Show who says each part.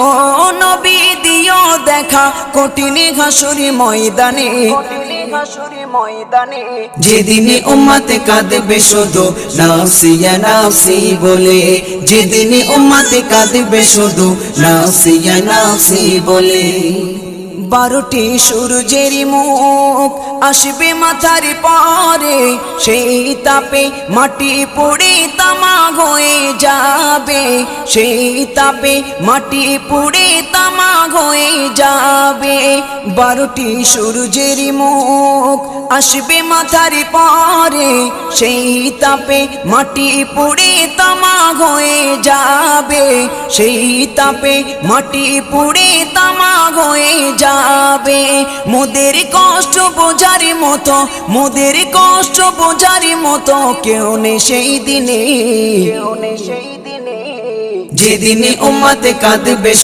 Speaker 1: ও নবী দিও দেখা কঠিন হাসুরি ময়দানে, যেদিন উম্মত কাঁদবে শুধু নাফসি ইয়া নাফসি বলে, যেদিন উম্মত কাঁদবে শুধু নাফসি ইয়া নাফসি বলে। 12টি সূর্যের মুখ আসবে মাথার পরে, সেই তাপে মাটি পুড়ে তামা হয়ে যাবে, সেই তাপে মাটি পুড়ে তামা হয়ে যাবে। 12টি সূর্যের মুখ আসবে মাথার পরে, সেই তাপে মাটি পুড়ে তামা হয়ে যাবে, সেই তাপে মাটি পুড়ে তামা হয়ে যাবে। মোদের কষ্ট বোঝার মতো, মোদের কষ্ট বোঝার মতো কেউ নেই সেই দিনে, যেদিন উম্মত কাঁদবে